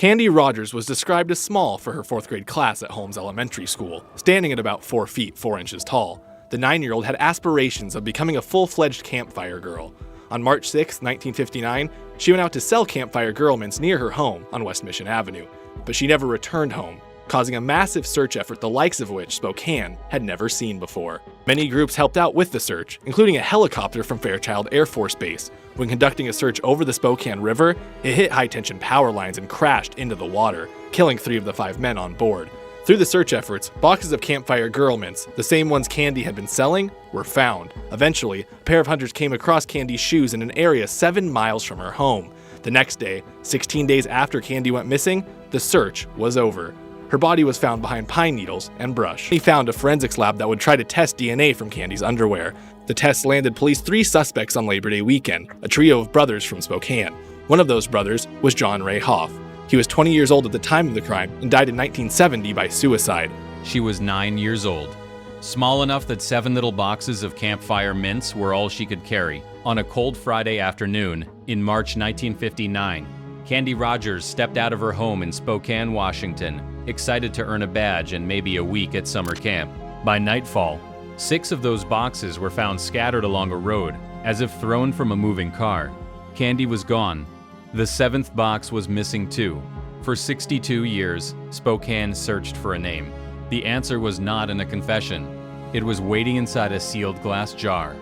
Candy Rogers was described as small for her 4th grade class at Holmes Elementary School, standing at about 4 feet 4 inches tall. The 9-year-old had aspirations of becoming a full-fledged campfire girl. On March 6, 1959, she went out to sell campfire girl mints near her home on West Mission Avenue, but she never returned home, causing a massive search effort the likes of which Spokane had never seen before. Many groups helped out with the search, including a helicopter from Fairchild Air Force Base. When conducting a search over the Spokane River, it hit high-tension power lines and crashed into the water, killing 3 of the 5 men on board. Through the search efforts, boxes of campfire girl mints, the same ones Candy had been selling, were found. Eventually, a pair of hunters came across Candy's shoes in an area 7 miles from her home. The next day, 16 days after Candy went missing, the search was over. Her body was found behind pine needles and brush. He found a forensics lab that would try to test DNA from Candy's underwear. The test landed police 3 suspects on Labor Day weekend, a trio of brothers from Spokane. One of those brothers was John Ray Hoff. He was 20 years old at the time of the crime and died in 1970 by suicide. She was 9 years old, small enough that 7 little boxes of campfire mints were all she could carry. On a cold Friday afternoon in March 1959, Candy Rogers stepped out of her home in Spokane, Washington, excited to earn a badge and maybe a week at summer camp. By nightfall, 6 of those boxes were found scattered along a road, as if thrown from a moving car. Candy was gone. The 7th box was missing too. For 62 years, Spokane searched for a name. The answer was not in a confession. It was waiting inside a sealed glass jar.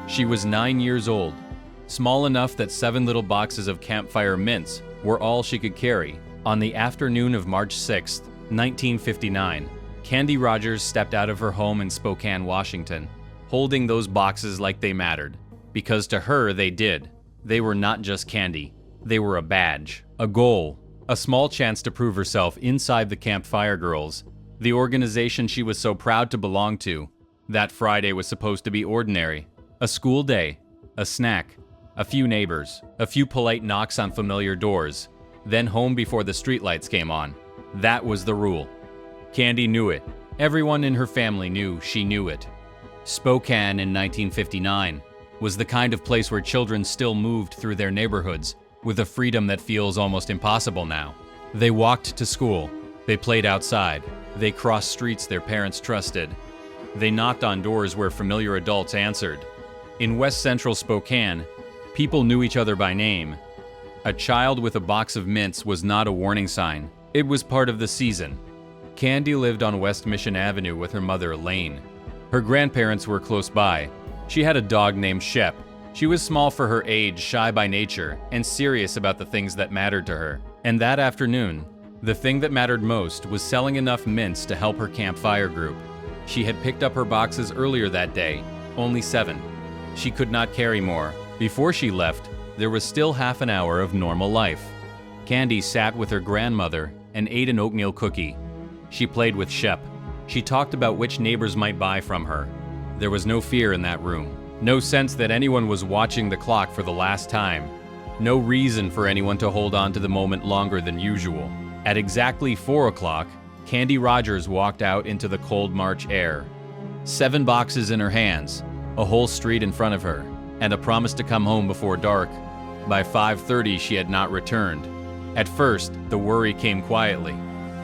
She was 9 years old, small enough that 7 little boxes of campfire mints were all she could carry. On the afternoon of March 6, 1959, Candy Rogers stepped out of her home in Spokane, Washington, holding those boxes like they mattered. Because to her, they did. They were not just candy. They were a badge, a goal, a small chance to prove herself inside the Campfire Girls, the organization she was so proud to belong to. That Friday was supposed to be ordinary. A school day, a snack, a few neighbors, a few polite knocks on familiar doors, then home before the streetlights came on. That was the rule. Candy knew it. Everyone in her family knew she knew it. Spokane in 1959 was the kind of place where children still moved through their neighborhoods with a freedom that feels almost impossible now. They walked to school. They played outside. They crossed streets their parents trusted. They knocked on doors where familiar adults answered. In West Central Spokane, people knew each other by name. A child with a box of mints was not a warning sign. It was part of the season. Candy lived on West Mission Avenue with her mother, Elaine. Her grandparents were close by. She had a dog named Shep. She was small for her age, shy by nature, and serious about the things that mattered to her. And that afternoon, the thing that mattered most was selling enough mints to help her campfire group. She had picked up her boxes earlier that day, only 7. She could not carry more. Before she left, there was still half an hour of normal life. Candy sat with her grandmother and ate an oatmeal cookie. She played with Shep. She talked about which neighbors might buy from her. There was no fear in that room. No sense that anyone was watching the clock for the last time. No reason for anyone to hold on to the moment longer than usual. At exactly 4 o'clock, Candy Rogers walked out into the cold March air. 7 boxes in her hands, a whole street in front of her, and a promise to come home before dark. By 5:30, she had not returned. At first, the worry came quietly.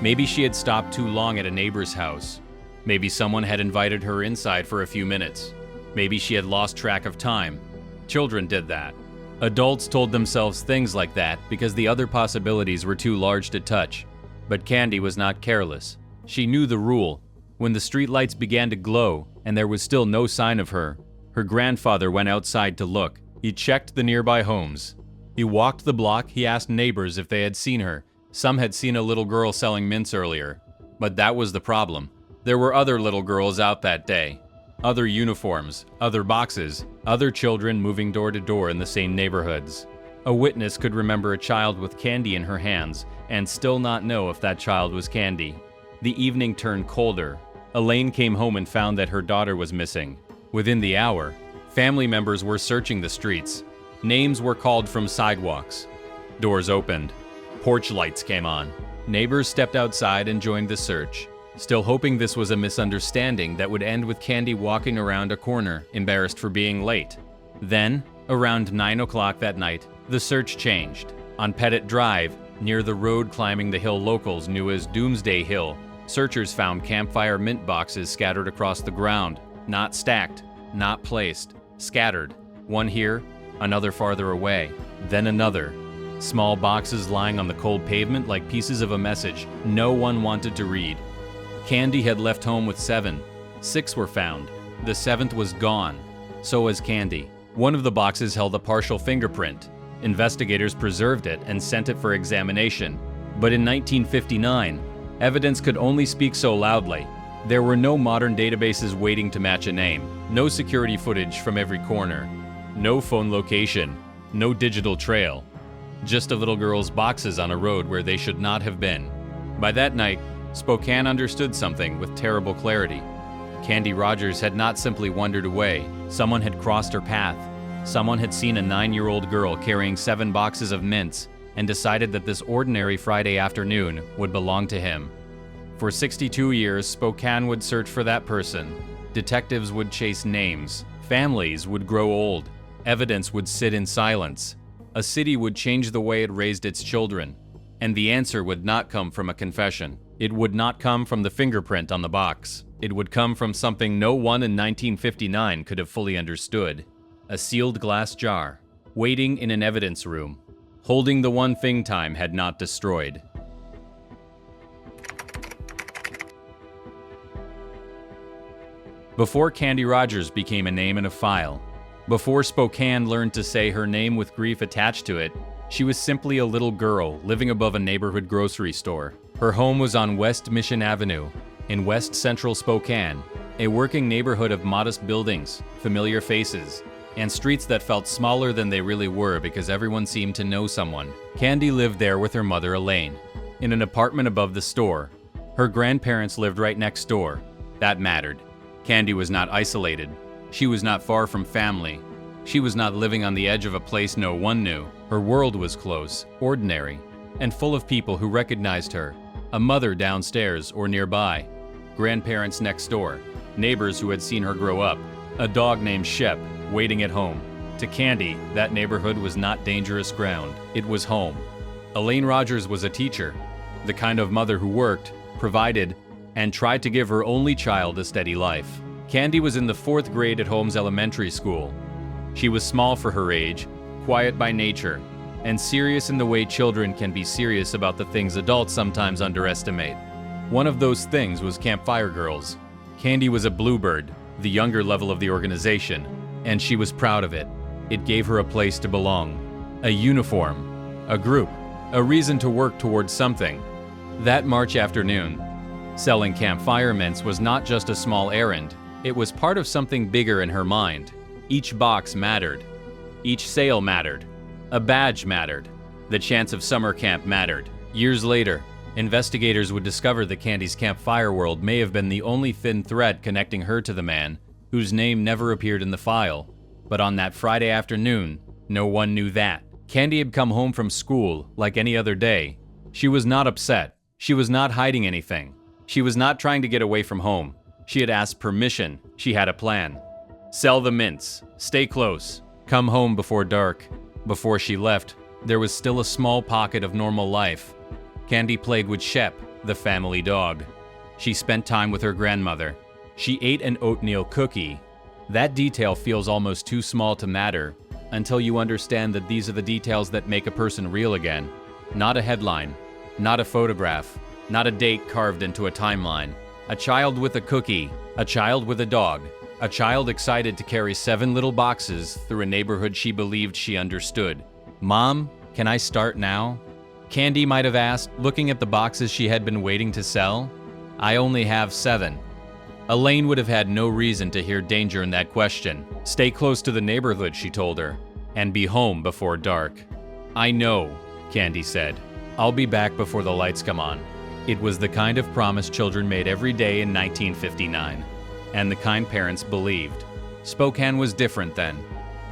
Maybe she had stopped too long at a neighbor's house. Maybe someone had invited her inside for a few minutes. Maybe she had lost track of time. Children did that. Adults told themselves things like that because the other possibilities were too large to touch. But Candy was not careless. She knew the rule. When the streetlights began to glow and there was still no sign of her, her grandfather went outside to look. He checked the nearby homes. He walked the block. He asked neighbors if they had seen her. Some had seen a little girl selling mints earlier. But that was the problem. There were other little girls out that day. Other uniforms, other boxes, other children moving door to door in the same neighborhoods. A witness could remember a child with candy in her hands and still not know if that child was Candy. The evening turned colder. Elaine came home and found that her daughter was missing. Within the hour, family members were searching the streets. Names were called from sidewalks. Doors opened. Porch lights came on. Neighbors stepped outside and joined the search, still hoping this was a misunderstanding that would end with Candy walking around a corner, embarrassed for being late. Then, Around 9 o'clock that night, the search changed. On Pettit Drive, near the road climbing the hill locals knew as Doomsday Hill, searchers found campfire mint boxes scattered across the ground. Not stacked, not placed, scattered. One here, another farther away, then another. Small boxes lying on the cold pavement like pieces of a message no one wanted to read. Candy had left home with 7. 6 were found. The 7th was gone. So was Candy. One of the boxes held a partial fingerprint. Investigators preserved it and sent it for examination. But in 1959, evidence could only speak so loudly. There were no modern databases waiting to match a name, no security footage from every corner, no phone location, no digital trail. Just a little girl's boxes on a road where they should not have been. By that night, Spokane understood something with terrible clarity. Candy Rogers had not simply wandered away. Someone had crossed her path. Someone had seen a 9-year-old girl carrying 7 boxes of mints and decided that this ordinary Friday afternoon would belong to him. For 62 years, Spokane would search for that person. Detectives would chase names. Families would grow old. Evidence would sit in silence. A city would change the way it raised its children. And the answer would not come from a confession. It would not come from the fingerprint on the box. It would come from something no one in 1959 could have fully understood. A sealed glass jar, waiting in an evidence room, holding the one thing time had not destroyed. Before Candy Rogers became a name in a file, before Spokane learned to say her name with grief attached to it, she was simply a little girl living above a neighborhood grocery store. Her home was on West Mission Avenue, in West Central Spokane, a working neighborhood of modest buildings, familiar faces, and streets that felt smaller than they really were because everyone seemed to know someone. Candy lived there with her mother, Elaine, in an apartment above the store. Her grandparents lived right next door. That mattered. Candy was not isolated. She was not far from family. She was not living on the edge of a place no one knew. Her world was close, ordinary, and full of people who recognized her. A mother downstairs or nearby, grandparents next door, neighbors who had seen her grow up, a dog named Shep waiting at home. To Candy, that neighborhood was not dangerous ground. It was home. Elaine Rogers was a teacher, the kind of mother who worked, provided, and tried to give her only child a steady life. Candy was in the 4th grade at Holmes Elementary School. She was small for her age, quiet by nature, and serious in the way children can be serious about the things adults sometimes underestimate. One of those things was Campfire Girls. Candy was a bluebird, the younger level of the organization, and she was proud of it. It gave her a place to belong, a uniform, a group, a reason to work towards something. That March afternoon, selling campfire mints was not just a small errand, it was part of something bigger in her mind. Each box mattered. Each sale mattered. A badge mattered. The chance of summer camp mattered. Years later, investigators would discover that Candy's campfire world may have been the only thin thread connecting her to the man, whose name never appeared in the file. But on that Friday afternoon, no one knew that. Candy had come home from school like any other day. She was not upset. She was not hiding anything. She was not trying to get away from home. She had asked permission. She had a plan. Sell the mints. Stay close. Come home before dark. Before she left, there was still a small pocket of normal life. Candy played with Shep, the family dog. She spent time with her grandmother. She ate an oatmeal cookie. That detail feels almost too small to matter until you understand that these are the details that make a person real again. Not a headline, not a photograph, not a date carved into a timeline. A child with a cookie, a child with a dog, a child excited to carry 7 little boxes through a neighborhood she believed she understood. Mom, can I start now? Candy might have asked, looking at the boxes she had been waiting to sell. I only have 7. Elaine would have had no reason to hear danger in that question. Stay close to the neighborhood, she told her, and be home before dark. I know, Candy said. I'll be back before the lights come on. It was the kind of promise children made every day in 1959, and the kind parents believed. Spokane was different then.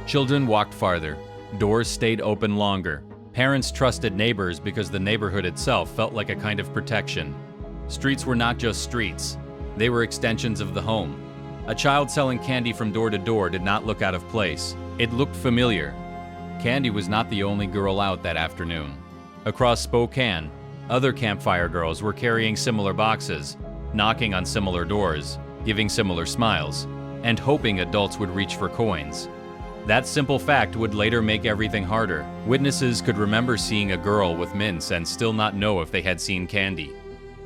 Children walked farther. Doors stayed open longer. Parents trusted neighbors because the neighborhood itself felt like a kind of protection. Streets were not just streets. They were extensions of the home. A child selling candy from door to door did not look out of place. It looked familiar. Candy was not the only girl out that afternoon. Across Spokane, other campfire girls were carrying similar boxes, knocking on similar doors, giving similar smiles, and hoping adults would reach for coins. That simple fact would later make everything harder. Witnesses could remember seeing a girl with mints and still not know if they had seen candy.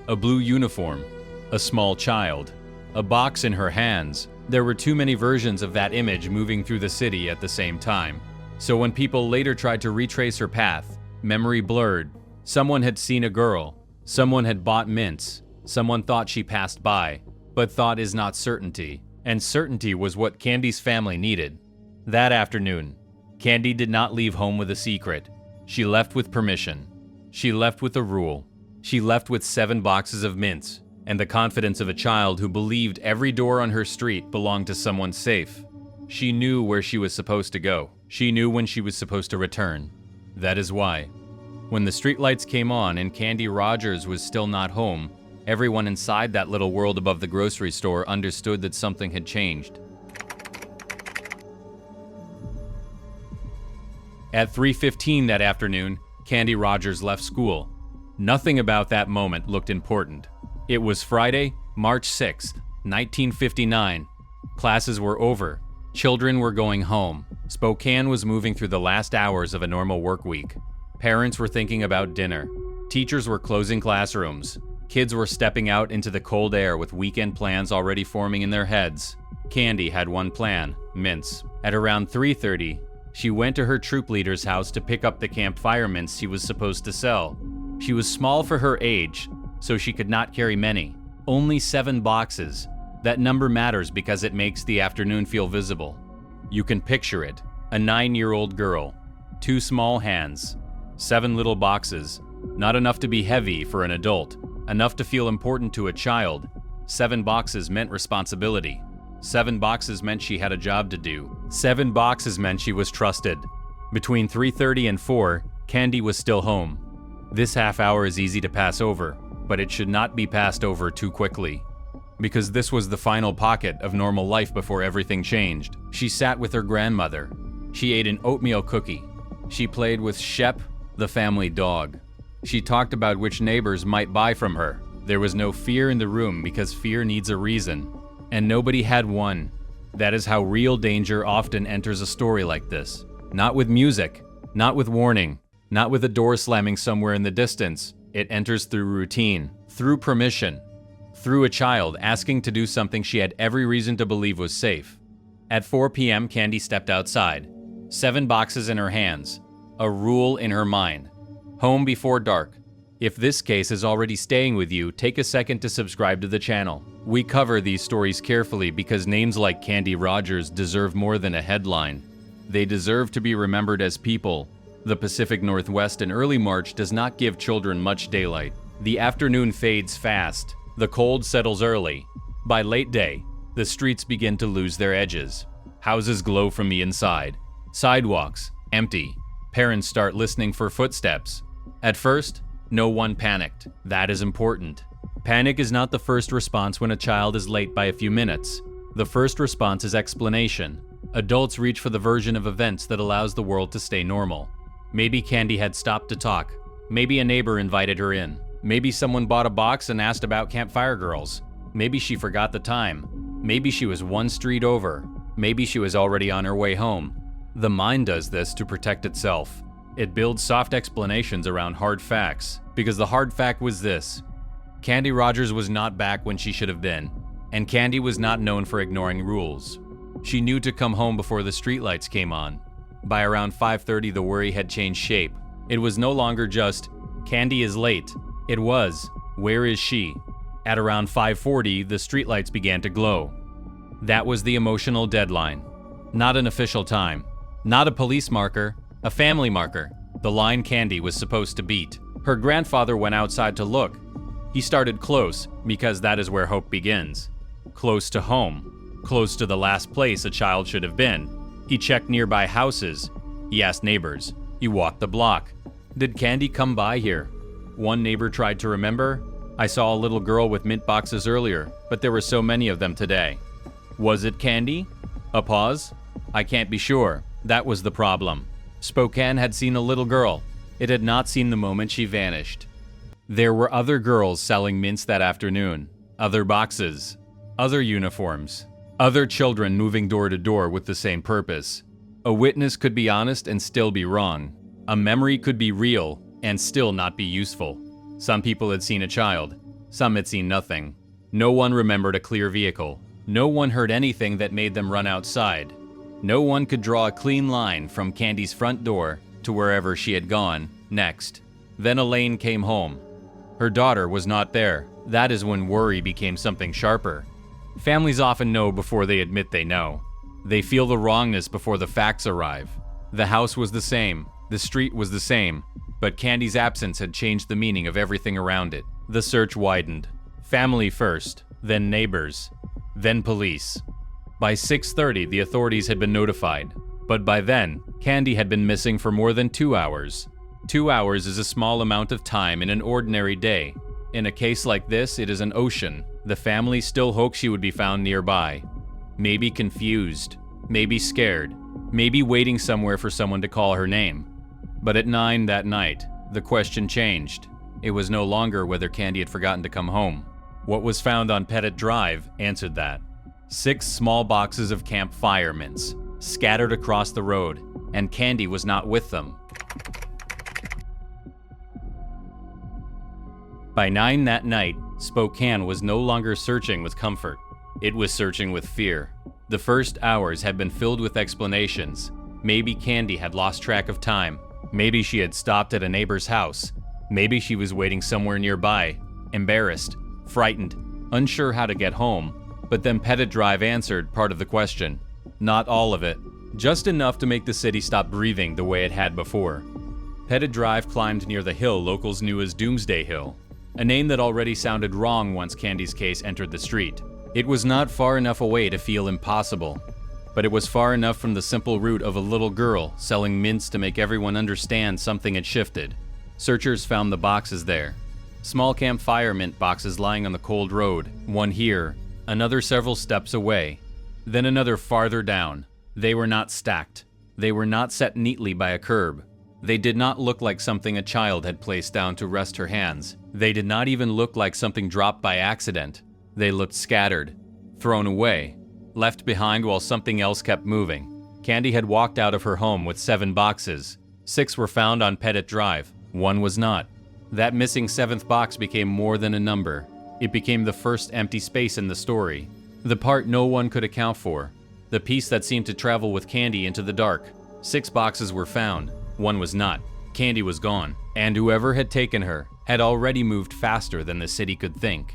A blue uniform, a small child, a box in her hands. There were too many versions of that image moving through the city at the same time. So when people later tried to retrace her path, memory blurred. Someone had seen a girl, someone had bought mints, someone thought she passed by. But thought is not certainty, and certainty was what Candy's family needed. That afternoon, Candy did not leave home with a secret. She left with permission. She left with a rule. She left with 7 boxes of mints, and the confidence of a child who believed every door on her street belonged to someone safe. She knew where she was supposed to go. She knew when she was supposed to return. That is why, when the streetlights came on and Candy Rogers was still not home, everyone inside that little world above the grocery store understood that something had changed. At 3:15 that afternoon, Candy Rogers left school. Nothing about that moment looked important. It was Friday, March 6th, 1959. Classes were over. Children were going home. Spokane was moving through the last hours of a normal work week. Parents were thinking about dinner. Teachers were closing classrooms. Kids were stepping out into the cold air with weekend plans already forming in their heads. Candy had one plan, mints. At around 3:30, she went to her troop leader's house to pick up the campfire mints she was supposed to sell. She was small for her age, so she could not carry many. Only 7 boxes. That number matters because it makes the afternoon feel visible. You can picture it. A 9-year-old girl. 2 small hands. 7 little boxes. Not enough to be heavy for an adult. Enough to feel important to a child. 7 boxes meant responsibility. 7 boxes meant she had a job to do. 7 boxes meant she was trusted. Between 3:30 and 4, Candy was still home. This half hour is easy to pass over, but it should not be passed over too quickly. Because this was the final pocket of normal life before everything changed. She sat with her grandmother. She ate an oatmeal cookie. She played with Shep, the family dog. She talked about which neighbors might buy from her. There was no fear in the room because fear needs a reason. And nobody had one. That is how real danger often enters a story like this. Not with music, not with warning, not with a door slamming somewhere in the distance. It enters through routine, through permission, through a child asking to do something she had every reason to believe was safe. At 4 p.m., Candy stepped outside. 7 boxes in her hands. A rule in her mind. Home before dark. If this case is already staying with you, take a second to subscribe to the channel. We cover these stories carefully because names like Candy Rogers deserve more than a headline. They deserve to be remembered as people. The Pacific Northwest in early March does not give children much daylight. The afternoon fades fast. The cold settles early. By late day, the streets begin to lose their edges. Houses glow from the inside. Sidewalks, empty. Parents start listening for footsteps. At first, no one panicked. That is important. Panic is not the first response when a child is late by a few minutes. The first response is explanation. Adults reach for the version of events that allows the world to stay normal. Maybe Candy had stopped to talk. Maybe a neighbor invited her in. Maybe someone bought a box and asked about campfire girls. Maybe she forgot the time. Maybe she was one street over. Maybe she was already on her way home. The mind does this to protect itself. It builds soft explanations around hard facts, because the hard fact was this. Candy Rogers was not back when she should have been, and Candy was not known for ignoring rules. She knew to come home before the streetlights came on. By around 5:30, the worry had changed shape. It was no longer just, Candy is late. It was, where is she? At around 5:40, the streetlights began to glow. That was the emotional deadline. Not an official time. Not a police marker, a family marker. The line Candy was supposed to beat. Her grandfather went outside to look. He started close, because that is where hope begins. Close to home. Close to the last place a child should have been. He checked nearby houses. He asked neighbors. He walked the block. Did Candy come by here? One neighbor tried to remember. I saw a little girl with mint boxes earlier, but there were so many of them today. Was it Candy? A pause? I can't be sure. That was the problem. Spokane had seen a little girl. It had not seen the moment she vanished. There were other girls selling mints that afternoon, other boxes, other uniforms, other children moving door to door with the same purpose. A witness could be honest and still be wrong. A memory could be real and still not be useful. Some people had seen a child. Some had seen nothing. No one remembered a clear vehicle. No one heard anything that made them run outside. No one could draw a clean line from Candy's front door to wherever she had gone next. Then Elaine came home. Her daughter was not there. That is when worry became something sharper. Families often know before they admit they know. They feel the wrongness before the facts arrive. The house was the same. The street was the same. But Candy's absence had changed the meaning of everything around it. The search widened. Family first, then neighbors, then police. By 6:30, the authorities had been notified. But by then, Candy had been missing for more than 2 hours. 2 hours is a small amount of time in an ordinary day. In a case like this, it is an ocean. The family still hoped she would be found nearby. Maybe confused, maybe scared, maybe waiting somewhere for someone to call her name. But at 9 that night, the question changed. It was no longer whether Candy had forgotten to come home. What was found on Pettit Drive answered that. 6 small boxes of campfire mints, scattered across the road, and Candy was not with them. By 9 that night, Spokane was no longer searching with comfort. It was searching with fear. The first hours had been filled with explanations. Maybe Candy had lost track of time. Maybe she had stopped at a neighbor's house. Maybe she was waiting somewhere nearby, embarrassed, frightened, unsure how to get home. But then Pettit Drive answered part of the question. Not all of it. Just enough to make the city stop breathing the way it had before. Pettit Drive climbed near the hill locals knew as Doomsday Hill, a name that already sounded wrong once Candy's case entered the street. It was not far enough away to feel impossible, but it was far enough from the simple route of a little girl selling mints to make everyone understand something had shifted. Searchers found the boxes there. Small campfire mint boxes lying on the cold road, one here, another several steps away, then another farther down. They were not stacked. They were not set neatly by a curb. They did not look like something a child had placed down to rest her hands. They did not even look like something dropped by accident. They looked scattered, thrown away, left behind while something else kept moving. Candy had walked out of her home with 7 boxes. 6 were found on Pettit Drive. 1 was not. That missing 7th box became more than a number. It became the first empty space in the story. The part no one could account for. The piece that seemed to travel with Candy into the dark. 6 boxes were found. 1 was not. Candy was gone. And whoever had taken her had already moved faster than the city could think.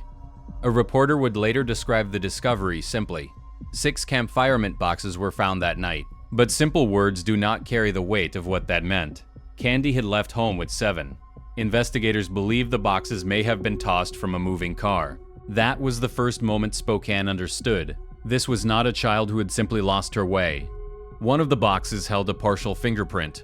A reporter would later describe the discovery simply. 6 campfire mint boxes were found that night. But simple words do not carry the weight of what that meant. Candy had left home with 7. Investigators believe the boxes may have been tossed from a moving car. That was the first moment Spokane understood. This was not a child who had simply lost her way. One of the boxes held a partial fingerprint.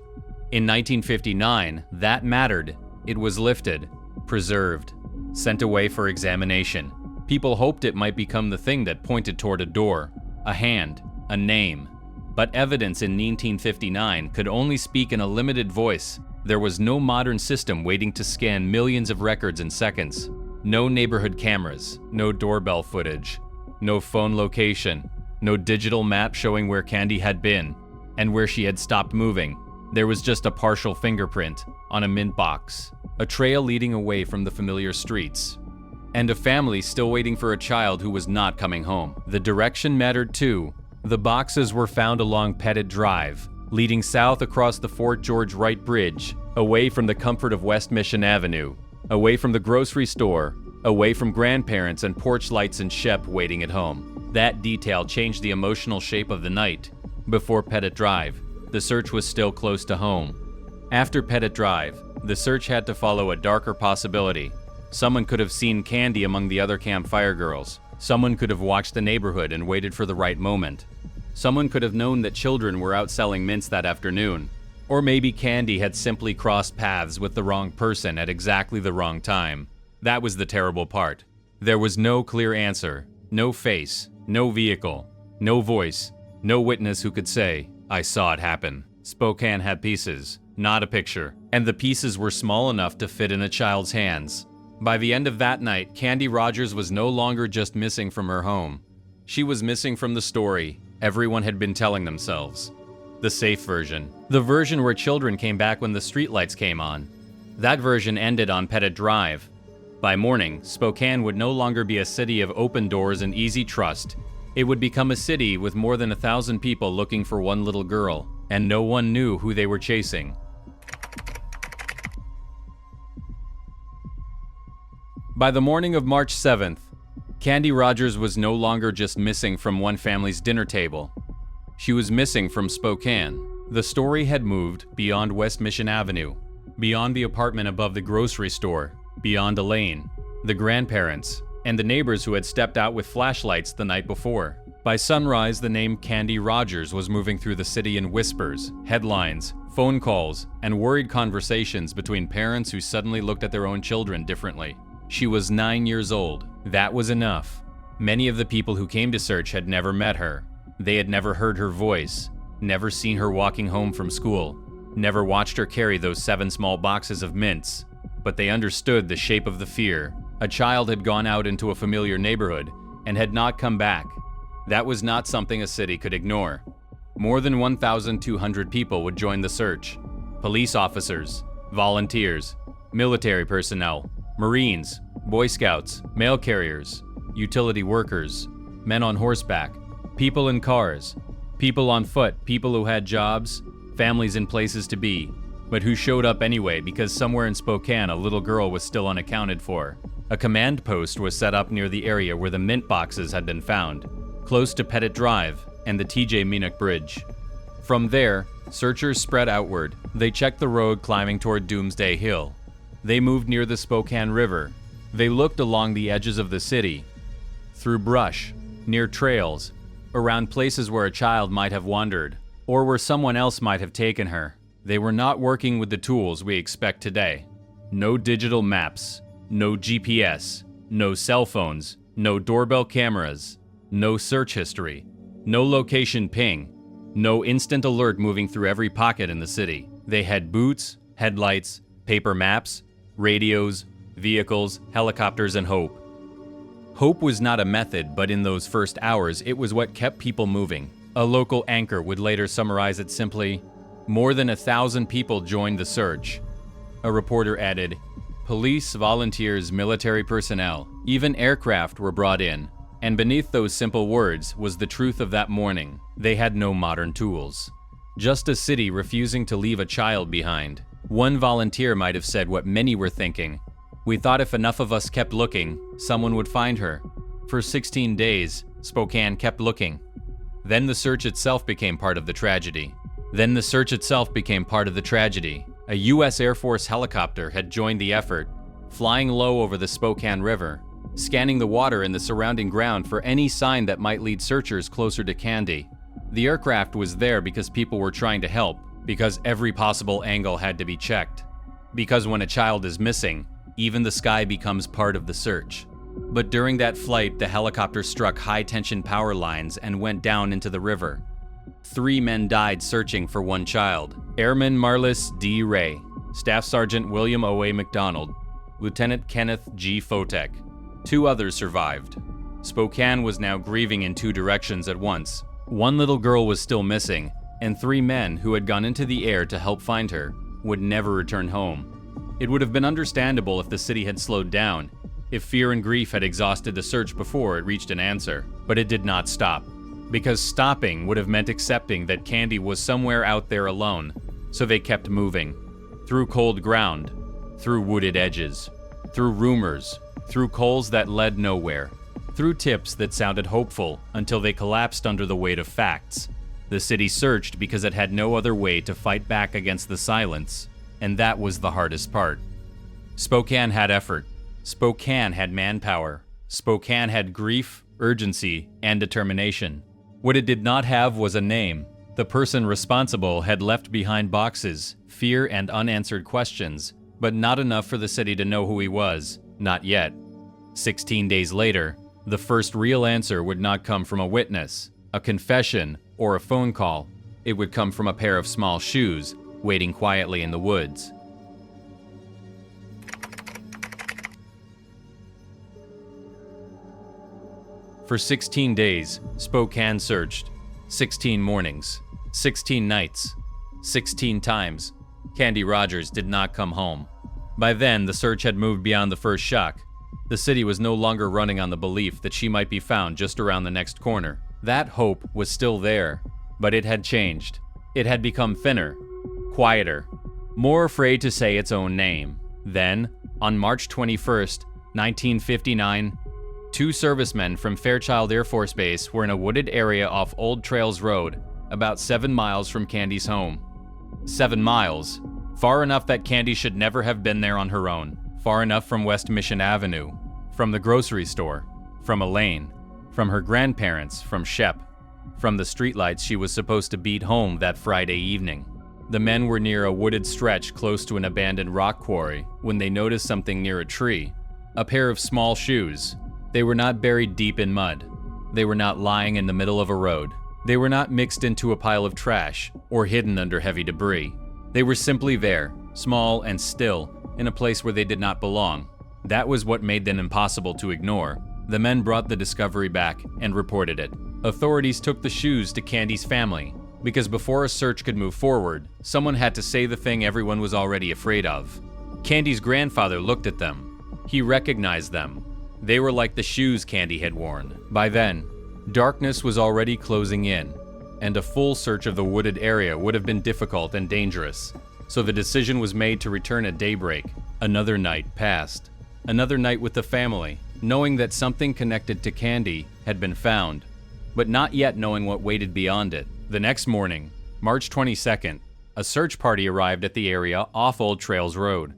In 1959, that mattered. It was lifted, preserved, sent away for examination. People hoped it might become the thing that pointed toward a door, a hand, a name. But evidence in 1959 could only speak in a limited voice. There was no modern system waiting to scan millions of records in seconds. No neighborhood cameras, no doorbell footage, no phone location, no digital map showing where Candy had been and where she had stopped moving. There was just a partial fingerprint on a mint box, a trail leading away from the familiar streets, and a family still waiting for a child who was not coming home. The direction mattered too. The boxes were found along Pettit Drive, leading south across the Fort George Wright Bridge, away from the comfort of West Mission Avenue, away from the grocery store, away from grandparents and porch lights and Shep waiting at home. That detail changed the emotional shape of the night. Before Pettit Drive, the search was still close to home. After Pettit Drive, the search had to follow a darker possibility. Someone could have seen Candy among the other campfire girls. Someone could have watched the neighborhood and waited for the right moment. Someone could have known that children were out selling mints that afternoon. Or maybe Candy had simply crossed paths with the wrong person at exactly the wrong time. That was the terrible part. There was no clear answer, no face, no vehicle. No voice, no witness who could say, "I saw it happen." Spokane had pieces, not a picture, and the pieces were small enough to fit in a child's hands. By the end of that night, Candy Rogers was no longer just missing from her home. She was missing from the story everyone had been telling themselves. The safe version. The version where children came back when the streetlights came on. That version ended on Pettit Drive. By morning, Spokane would no longer be a city of open doors and easy trust. It would become a city with more than 1,000 people looking for one little girl, and no one knew who they were chasing. By the morning of March 7th, Candy Rogers was no longer just missing from one family's dinner table. She was missing from Spokane. The story had moved beyond West Mission Avenue, beyond the apartment above the grocery store, beyond Elaine, the grandparents, and the neighbors who had stepped out with flashlights the night before. By sunrise, the name Candy Rogers was moving through the city in whispers, headlines, phone calls, and worried conversations between parents who suddenly looked at their own children differently. She was 9 years old. That was enough. Many of the people who came to search had never met her. They had never heard her voice, never seen her walking home from school, never watched her carry those 7 small boxes of mints. But they understood the shape of the fear. A child had gone out into a familiar neighborhood and had not come back. That was not something a city could ignore. More than 1,200 people would join the search. Police officers, volunteers, military personnel, Marines, Boy Scouts, mail carriers, utility workers, men on horseback, people in cars, people on foot, people who had jobs, families and places to be, but who showed up anyway because somewhere in Spokane a little girl was still unaccounted for. A command post was set up near the area where the mint boxes had been found, close to Pettit Drive and the TJ Minnock Bridge. From there, searchers spread outward. They checked the road climbing toward Doomsday Hill. They moved near the Spokane River. They looked along the edges of the city, through brush, near trails, around places where a child might have wandered, or where someone else might have taken her. They were not working with the tools we expect today. No digital maps, no GPS, no cell phones, no doorbell cameras, no search history, no location ping, no instant alert moving through every pocket in the city. They had boots, headlights, paper maps, radios, vehicles, helicopters, and hope. Hope was not a method, but in those first hours, it was what kept people moving. A local anchor would later summarize it simply, "More than 1,000 people joined the search." A reporter added, "Police, volunteers, military personnel, even aircraft were brought in." And beneath those simple words was the truth of that morning. They had no modern tools. Just a city refusing to leave a child behind. One volunteer might have said what many were thinking. "We thought if enough of us kept looking, someone would find her." For 16 days, Spokane kept looking. Then the search itself became part of the tragedy. A U.S. Air Force helicopter had joined the effort, flying low over the Spokane River, scanning the water and the surrounding ground for any sign that might lead searchers closer to Candy. The aircraft was there because people were trying to help, because every possible angle had to be checked. Because when a child is missing, even the sky becomes part of the search. But during that flight, the helicopter struck high-tension power lines and went down into the river. 3 men died searching for one child. Airman Marlis D. Ray, Staff Sergeant William O.A. McDonald, Lieutenant Kenneth G. Fotek. 2 others survived. Spokane was now grieving in 2 directions at once. One little girl was still missing, and 3 men who had gone into the air to help find her would never return home. It would have been understandable if the city had slowed down, if fear and grief had exhausted the search before it reached an answer, but it did not stop. Because stopping would have meant accepting that Candy was somewhere out there alone, so they kept moving. Through cold ground, through wooded edges, through rumors, through coals that led nowhere, through tips that sounded hopeful until they collapsed under the weight of facts. The city searched because it had no other way to fight back against the silence, and that was the hardest part. Spokane had effort. Spokane had manpower. Spokane had grief, urgency, and determination. What it did not have was a name. The person responsible had left behind boxes, fear, and unanswered questions, but not enough for the city to know who he was. Not yet. 16 days later, the first real answer would not come from a witness. a confession, or a phone call, it would come from a pair of small shoes waiting quietly in the woods. For 16 days, Spokane searched. 16 mornings, 16 nights, 16 times. Candy Rogers did not come home. By then, the search had moved beyond the first shock. The city was no longer running on the belief that she might be found just around the next corner. That hope was still there, but it had changed. It had become thinner, quieter, more afraid to say its own name. Then, on March 21st, 1959, 2 servicemen from Fairchild Air Force Base were in a wooded area off Old Trails Road, about 7 miles from Candy's home. 7 miles. Far enough that Candy should never have been there on her own. Far enough from West Mission Avenue, from the grocery store, from Elaine, from her grandparents, from Shep, from the streetlights she was supposed to beat home that Friday evening. The men were near a wooded stretch close to an abandoned rock quarry when they noticed something near a tree. A pair of small shoes. They were not buried deep in mud. They were not lying in the middle of a road. They were not mixed into a pile of trash or hidden under heavy debris. They were simply there, small and still, in a place where they did not belong. That was what made them impossible to ignore. The men brought the discovery back and reported it. Authorities took the shoes to Candy's family, because before a search could move forward, someone had to say the thing everyone was already afraid of. Candy's grandfather looked at them. He recognized them. They were like the shoes Candy had worn. By then, darkness was already closing in, and a full search of the wooded area would have been difficult and dangerous. So the decision was made to return at daybreak. Another night passed. Another night with the family, knowing that something connected to Candy had been found, but not yet knowing what waited beyond it. The next morning, March 22nd, a search party arrived at the area off Old Trails Road.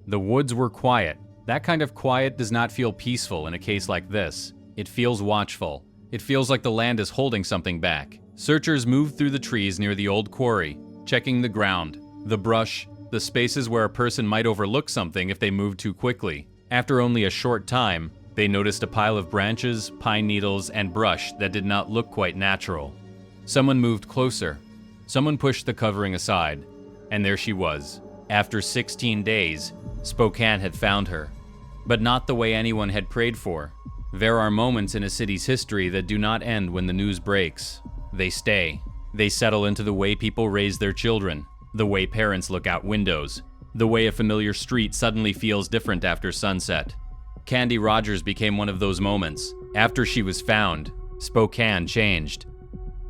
The woods were quiet. That kind of quiet does not feel peaceful in a case like this. It feels watchful. It feels like the land is holding something back. Searchers moved through the trees near the old quarry, checking the ground, the brush, the spaces where a person might overlook something if they moved too quickly. After only a short time, they noticed a pile of branches, pine needles, and brush that did not look quite natural. Someone moved closer. Someone pushed the covering aside, and there she was. After 16 days, Spokane had found her. But not the way anyone had prayed for. There are moments in a city's history that do not end when the news breaks. They stay. They settle into the way people raise their children, the way parents look out windows, the way a familiar street suddenly feels different after sunset. Candy Rogers became one of those moments. After she was found, Spokane changed.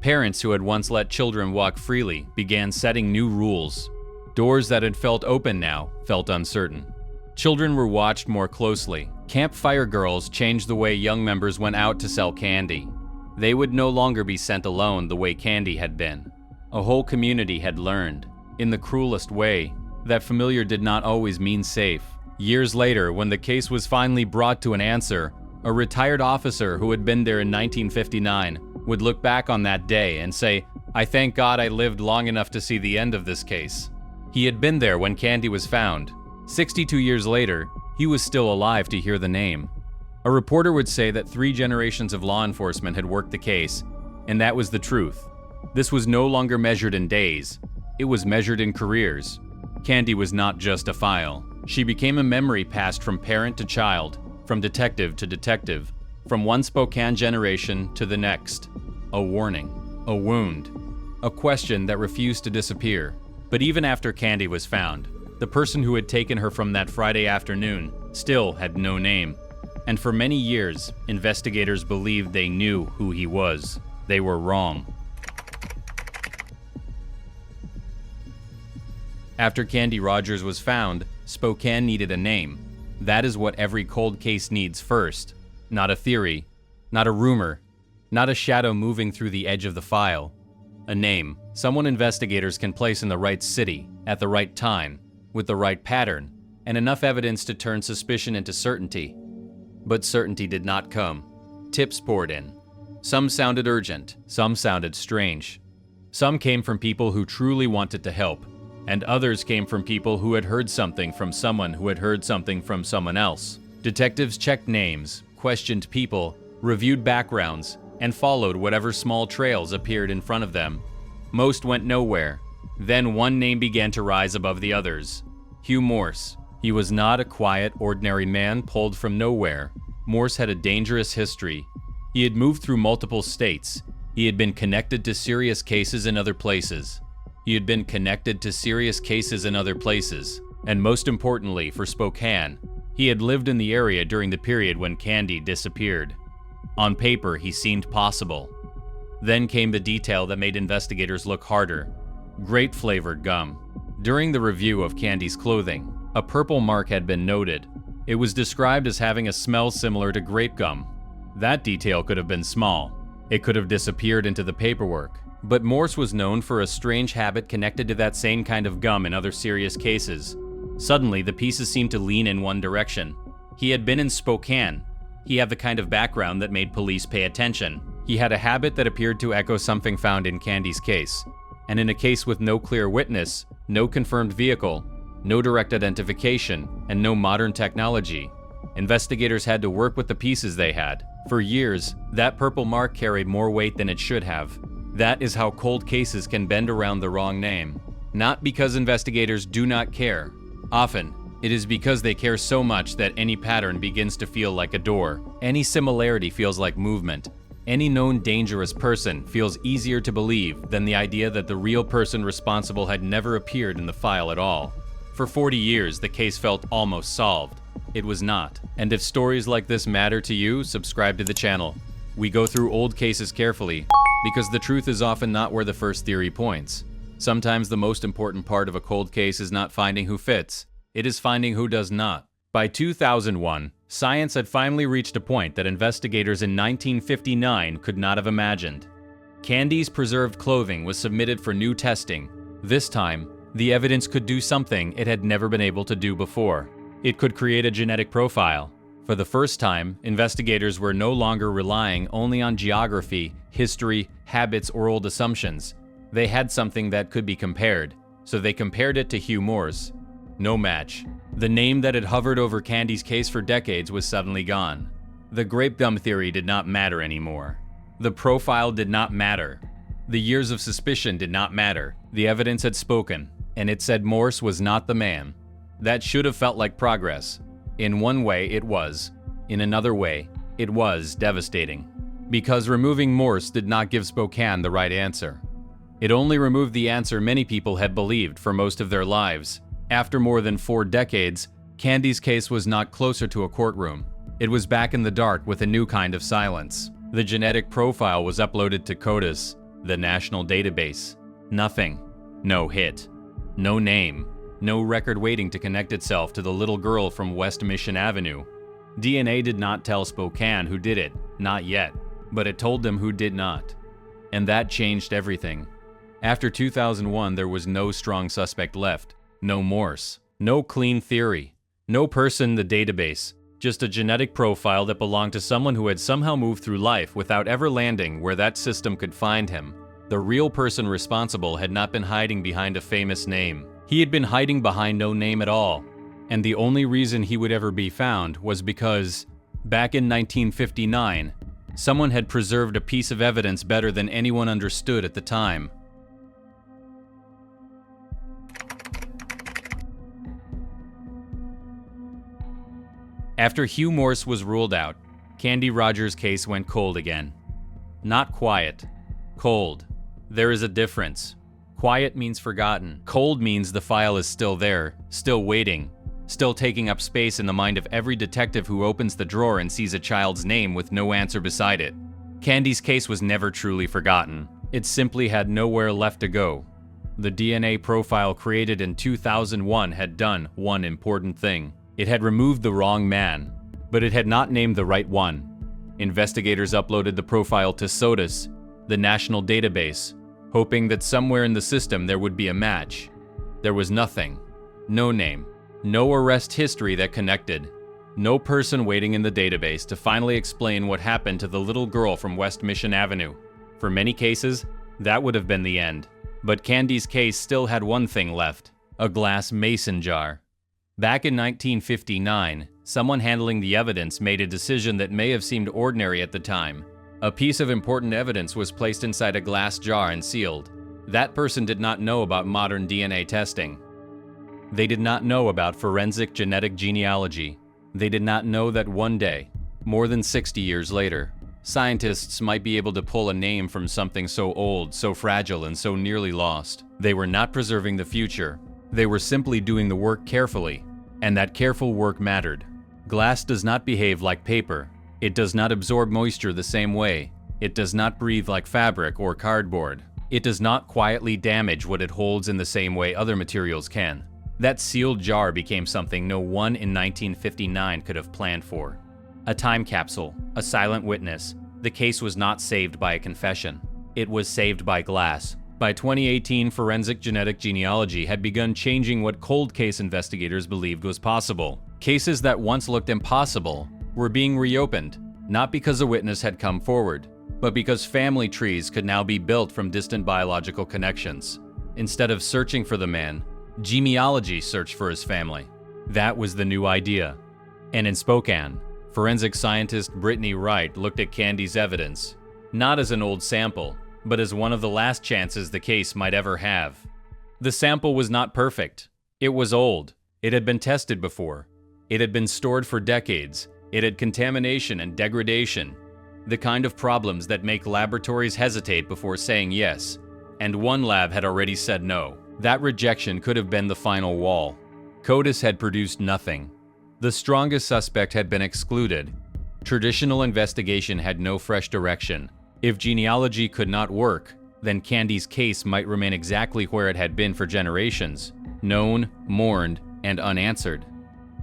Parents who had once let children walk freely began setting new rules. Doors that had felt open now felt uncertain. Children were watched more closely. Campfire girls changed the way young members went out to sell candy. They would no longer be sent alone the way Candy had been. A whole community had learned, in the cruelest way, that familiar did not always mean safe. Years later, when the case was finally brought to an answer, a retired officer who had been there in 1959 would look back on that day and say, "I thank God I lived long enough to see the end of this case." He had been there when Candy was found. 62 years later, he was still alive to hear the name. A reporter would say that 3 generations of law enforcement had worked the case, and that was the truth. This was no longer measured in days. It was measured in careers. Candy was not just a file. She became a memory passed from parent to child, from detective to detective, from one Spokane generation to the next. A warning, a wound, a question that refused to disappear. But even after Candy was found, the person who had taken her from that Friday afternoon still had no name. And for many years, investigators believed they knew who he was. They were wrong. After Candy Rogers was found, Spokane needed a name. That is what every cold case needs first. Not a theory, not a rumor, not a shadow moving through the edge of the file. A name, someone investigators can place in the right city, at the right time, with the right pattern, and enough evidence to turn suspicion into certainty. But certainty did not come. Tips poured in. Some sounded urgent, some sounded strange. Some came from people who truly wanted to help, and others came from people who had heard something from someone who had heard something from someone else. Detectives checked names, questioned people, reviewed backgrounds, and followed whatever small trails appeared in front of them. Most went nowhere. Then one name began to rise above the others: Hugh Morse. He was not a quiet, ordinary man pulled from nowhere. Morse had a dangerous history. He had moved through multiple states. He had been connected to serious cases in other places. And most importantly for Spokane, he had lived in the area during the period when Candy disappeared. On paper, he seemed possible. Then came the detail that made investigators look harder: grape-flavored gum. During the review of Candy's clothing, a purple mark had been noted. It was described as having a smell similar to grape gum. That detail could have been small. It could have disappeared into the paperwork. But Morse was known for a strange habit connected to that same kind of gum in other serious cases. Suddenly, the pieces seemed to lean in one direction. He had been in Spokane. He had the kind of background that made police pay attention. He had a habit that appeared to echo something found in Candy's case. And in a case with no clear witness, no confirmed vehicle, no direct identification, and no modern technology, investigators had to work with the pieces they had. For years, that purple mark carried more weight than it should have. That is how cold cases can bend around the wrong name. Not because investigators do not care. Often, it is because they care so much that any pattern begins to feel like a door. Any similarity feels like movement. Any known dangerous person feels easier to believe than the idea that the real person responsible had never appeared in the file at all. For 40 years, the case felt almost solved. It was not. And if stories like this matter to you, subscribe to the channel. We go through old cases carefully, because the truth is often not where the first theory points. Sometimes the most important part of a cold case is not finding who fits. It is finding who does not. By 2001, science had finally reached a point that investigators in 1959 could not have imagined. Candy's preserved clothing was submitted for new testing. This time, the evidence could do something it had never been able to do before. It could create a genetic profile. For the first time, investigators were no longer relying only on geography, history, habits, or old assumptions. They had something that could be compared, so they compared it to Hugh Morse. No match. The name that had hovered over Candy's case for decades was suddenly gone. The grape gum theory did not matter anymore. The profile did not matter. The years of suspicion did not matter. The evidence had spoken, and it said Morse was not the man. That should have felt like progress. In one way, it was. In another way, it was devastating. Because removing Morse did not give Spokane the right answer. It only removed the answer many people had believed for most of their lives. After more than 4 decades, Candy's case was not closer to a courtroom. It was back in the dark with a new kind of silence. The genetic profile was uploaded to CODIS, the national database. Nothing. No hit. No name. No record waiting to connect itself to the little girl from West Mission Avenue. DNA did not tell Spokane who did it, not yet, but it told them who did not. And that changed everything. After 2001, there was no strong suspect left. No Morse. No clean theory. No person in the database. Just a genetic profile that belonged to someone who had somehow moved through life without ever landing where that system could find him. The real person responsible had not been hiding behind a famous name. He had been hiding behind no name at all. And the only reason he would ever be found was because, back in 1959, someone had preserved a piece of evidence better than anyone understood at the time. After Hugh Morse was ruled out, Candy Rogers' case went cold again. Not quiet. Cold. There is a difference. Quiet means forgotten. Cold means the file is still there, still waiting, still taking up space in the mind of every detective who opens the drawer and sees a child's name with no answer beside it. Candy's case was never truly forgotten. It simply had nowhere left to go. The DNA profile created in 2001 had done one important thing. It had removed the wrong man, but it had not named the right one. Investigators uploaded the profile to SOTUS, the national database, hoping that somewhere in the system there would be a match. There was nothing. No name. No arrest history that connected. No person waiting in the database to finally explain what happened to the little girl from West Mission Avenue. For many cases, that would have been the end. But Candy's case still had one thing left: a glass mason jar. Back in 1959, someone handling the evidence made a decision that may have seemed ordinary at the time. A piece of important evidence was placed inside a glass jar and sealed. That person did not know about modern DNA testing. They did not know about forensic genetic genealogy. They did not know that one day, more than 60 years later, scientists might be able to pull a name from something so old, so fragile, and so nearly lost. They were not preserving the future. They were simply doing the work carefully, and that careful work mattered. Glass does not behave like paper. It does not absorb moisture the same way. It does not breathe like fabric or cardboard. It does not quietly damage what it holds in the same way other materials can. That sealed jar became something no one in 1959 could have planned for. A time capsule, a silent witness. The case was not saved by a confession. It was saved by glass. By 2018, forensic genetic genealogy had begun changing what cold case investigators believed was possible. Cases that once looked impossible were being reopened, not because a witness had come forward, but because family trees could now be built from distant biological connections. Instead of searching for the man, genealogy searched for his family. That was the new idea. And in Spokane, forensic scientist Brittany Wright looked at Candy's evidence, not as an old sample, but as one of the last chances the case might ever have. The sample was not perfect. It was old. It had been tested before. It had been stored for decades. It had contamination and degradation, the kind of problems that make laboratories hesitate before saying yes, and one lab had already said no. That rejection could have been the final wall. CODIS had produced nothing. The strongest suspect had been excluded. Traditional investigation had no fresh direction. If genealogy could not work, then Candy's case might remain exactly where it had been for generations, known, mourned, and unanswered.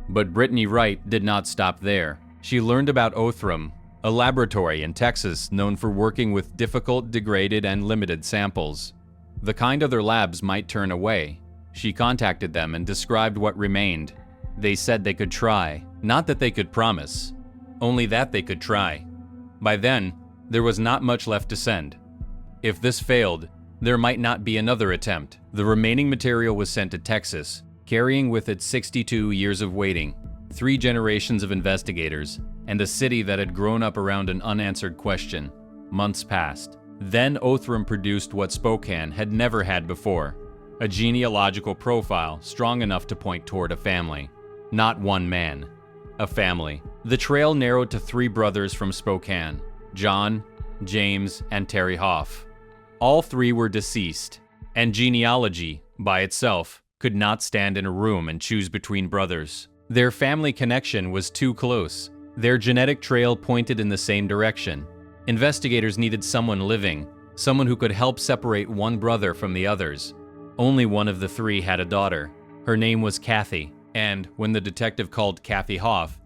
But Brittany Wright did not stop there. She learned about Othram, a laboratory in Texas known for working with difficult, degraded, and limited samples. The kind other labs might turn away. She contacted them and described what remained. They said they could try, not that they could promise, only that they could try. By then, there was not much left to send. If this failed, there might not be another attempt. The remaining material was sent to Texas, carrying with it 62 years of waiting, 3 generations of investigators, and a city that had grown up around an unanswered question. Months passed. Then Othram produced what Spokane had never had before, a genealogical profile strong enough to point toward a family. Not one man, a family. The trail narrowed to 3 brothers from Spokane, John, James, and Terry Hoff. All 3 were deceased, and genealogy, by itself, could not stand in a room and choose between brothers. Their family connection was too close. Their genetic trail pointed in the same direction. Investigators needed someone living, someone who could help separate one brother from the others. Only one of the 3 had a daughter. Her name was Kathy, and when the detective called Kathy Hoff,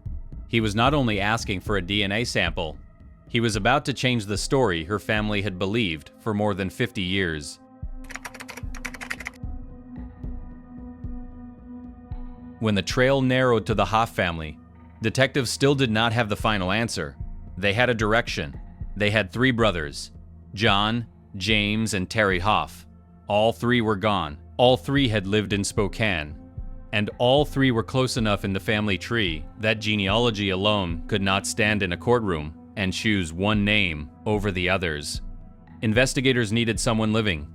he was not only asking for a DNA sample, he was about to change the story her family had believed for more than 50 years. When the trail narrowed to the Hoff family, detectives still did not have the final answer. They had a direction. They had 3 brothers, John, James, and Terry Hoff. All 3 were gone. All 3 had lived in Spokane. And all 3 were close enough in the family tree that genealogy alone could not stand in a courtroom and choose one name over the others. Investigators needed someone living.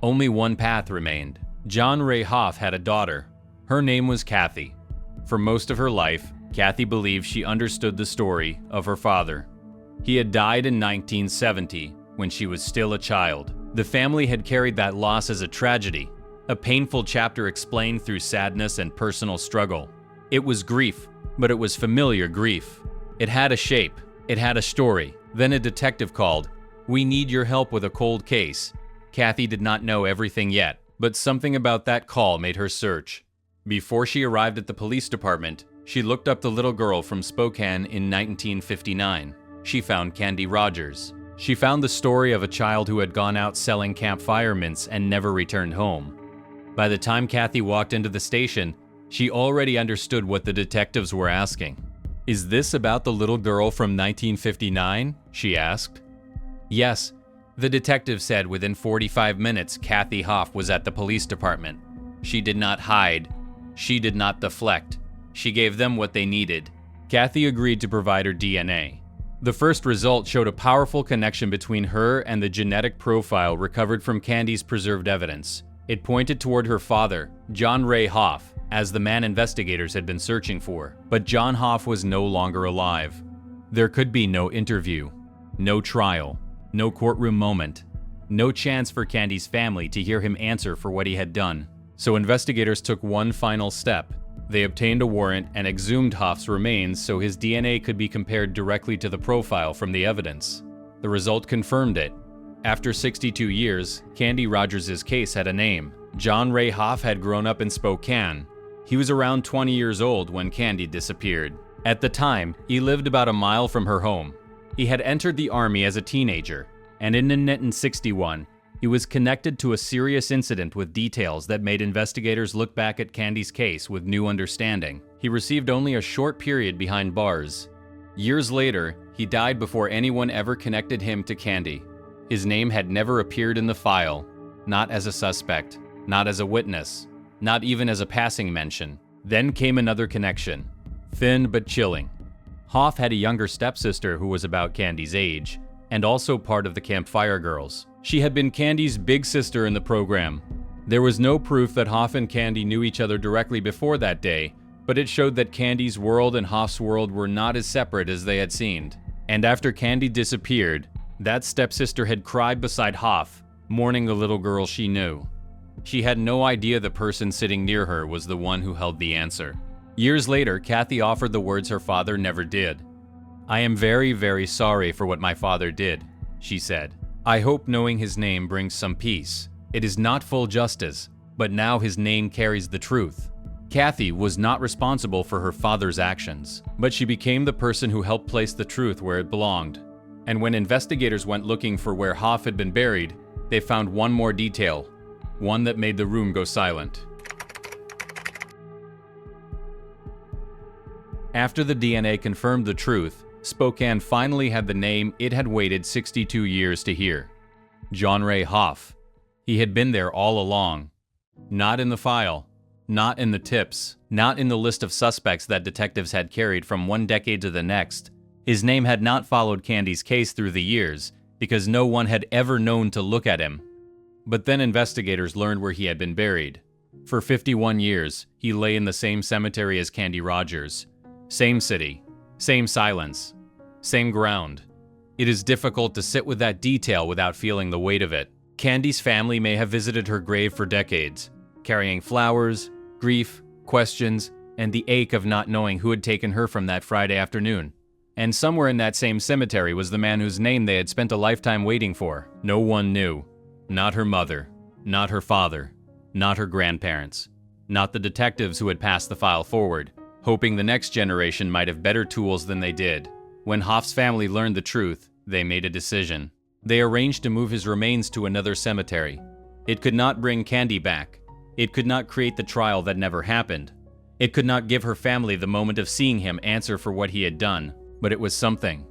Only one path remained. John Ray Hoff had a daughter. Her name was Kathy. For most of her life, Kathy believed she understood the story of her father. He had died in 1970 when she was still a child. The family had carried that loss as a tragedy, a painful chapter explained through sadness and personal struggle. It was grief, but it was familiar grief. It had a shape. It had a story. Then a detective called. "We need your help with a cold case." Kathy did not know everything yet, but something about that call made her search. Before she arrived at the police department, she looked up the little girl from Spokane in 1959. She found Candy Rogers. She found the story of a child who had gone out selling campfire mints and never returned home. By the time Kathy walked into the station, she already understood what the detectives were asking. "Is this about the little girl from 1959?" she asked. Yes, the detective said within 45 minutes Kathy Hoff was at the police department. She did not hide. She did not deflect. She gave them what they needed. Kathy agreed to provide her DNA. The first result showed a powerful connection between her and the genetic profile recovered from Candy's preserved evidence. It pointed toward her father, John Ray Hoff, as the man investigators had been searching for. But John Hoff was no longer alive. There could be no interview, no trial, no courtroom moment, no chance for Candy's family to hear him answer for what he had done. So investigators took one final step. They obtained a warrant and exhumed Hoff's remains so his DNA could be compared directly to the profile from the evidence. The result confirmed it. After 62 years, Candy Rogers' case had a name. John Ray Hoff had grown up in Spokane. He was around 20 years old when Candy disappeared. At the time, he lived about a mile from her home. He had entered the Army as a teenager, and in 1961, he was connected to a serious incident with details that made investigators look back at Candy's case with new understanding. He received only a short period behind bars. Years later, he died before anyone ever connected him to Candy. His name had never appeared in the file, not as a suspect, not as a witness, not even as a passing mention. Then came another connection, thin but chilling. Hoff had a younger stepsister who was about Candy's age, and also part of the Camp Fire Girls. She had been Candy's big sister in the program. There was no proof that Hoff and Candy knew each other directly before that day, but it showed that Candy's world and Hoff's world were not as separate as they had seemed. And after Candy disappeared, that stepsister had cried beside Hoff, mourning the little girl she knew. She had no idea the person sitting near her was the one who held the answer. Years later, Kathy offered the words her father never did. "I am very, very sorry for what my father did," she said. "I hope knowing his name brings some peace. It is not full justice, but now his name carries the truth." Kathy was not responsible for her father's actions, but she became the person who helped place the truth where it belonged. And when investigators went looking for where Hoff had been buried, they found one more detail, one that made the room go silent. After the DNA confirmed the truth, Spokane finally had the name it had waited 62 years to hear. John Ray Hoff. He had been there all along. Not in the file, not in the tips, not in the list of suspects that detectives had carried from one decade to the next. His name had not followed Candy's case through the years, because no one had ever known to look at him. But then investigators learned where he had been buried. For 51 years, he lay in the same cemetery as Candy Rogers. Same city, same silence, same ground. It is difficult to sit with that detail without feeling the weight of it. Candy's family may have visited her grave for decades, carrying flowers, grief, questions, and the ache of not knowing who had taken her from that Friday afternoon. And somewhere in that same cemetery was the man whose name they had spent a lifetime waiting for. No one knew. Not her mother, not her father, not her grandparents, not the detectives who had passed the file forward, hoping the next generation might have better tools than they did. When Hoff's family learned the truth, they made a decision. They arranged to move his remains to another cemetery. It could not bring Candy back. It could not create the trial that never happened. It could not give her family the moment of seeing him answer for what he had done. But it was something.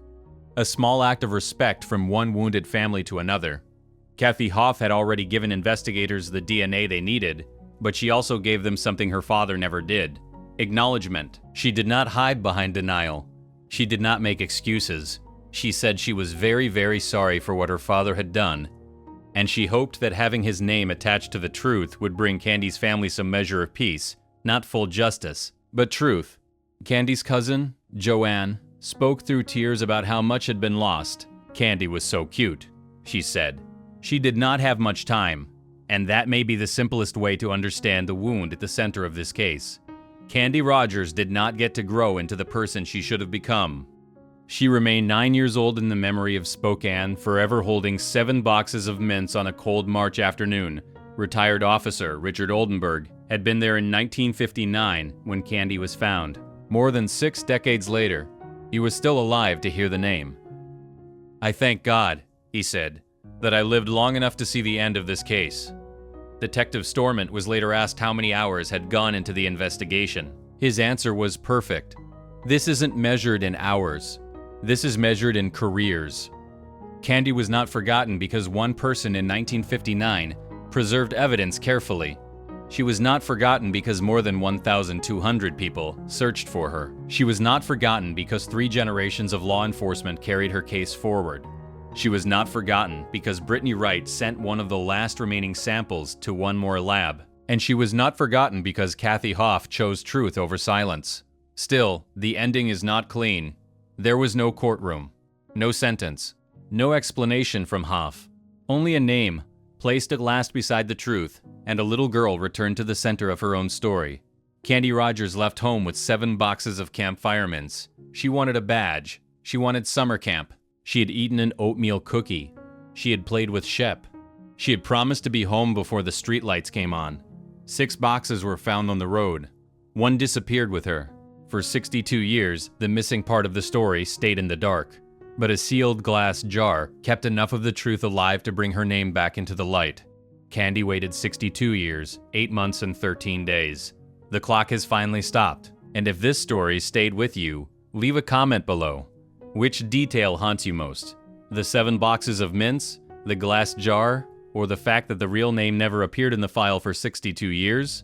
A small act of respect from one wounded family to another. Kathy Hoff had already given investigators the DNA they needed, but she also gave them something her father never did. Acknowledgement. She did not hide behind denial. She did not make excuses. She said she was very, very sorry for what her father had done, and she hoped that having his name attached to the truth would bring Candy's family some measure of peace, not full justice, but truth. Candy's cousin, Joanne, spoke through tears about how much had been lost. Candy was so cute, she said. She did not have much time, and that may be the simplest way to understand the wound at the center of this case. Candy Rogers did not get to grow into the person she should have become. She remained 9 years old in the memory of Spokane, forever holding 7 boxes of mints on a cold March afternoon. Retired officer Richard Oldenburg had been there in 1959 when Candy was found. More than 6 decades later, he was still alive to hear the name. "I thank God," he said, "that I lived long enough to see the end of this case." Detective Stormont was later asked how many hours had gone into the investigation. His answer was perfect. "This isn't measured in hours. This is measured in careers." Candy was not forgotten because one person in 1959 preserved evidence carefully. She was not forgotten because more than 1,200 people searched for her. She was not forgotten because 3 generations of law enforcement carried her case forward. She was not forgotten because Brittany Wright sent one of the last remaining samples to one more lab. And she was not forgotten because Kathy Hoff chose truth over silence. Still, the ending is not clean. There was no courtroom, no sentence, no explanation from Hoff. Only a name, placed at last beside the truth, and a little girl returned to the center of her own story. Candy Rogers left home with 7 boxes of campfire mints. She wanted a badge. She wanted summer camp. She had eaten an oatmeal cookie. She had played with Shep. She had promised to be home before the streetlights came on. 6 boxes were found on the road. 1 disappeared with her. For 62 years, the missing part of the story stayed in the dark. But a sealed glass jar kept enough of the truth alive to bring her name back into the light. Candy waited 62 years, 8 months, and 13 days. The clock has finally stopped, and if this story stayed with you, leave a comment below. Which detail haunts you most? The 7 boxes of mints, the glass jar, or the fact that the real name never appeared in the file for 62 years?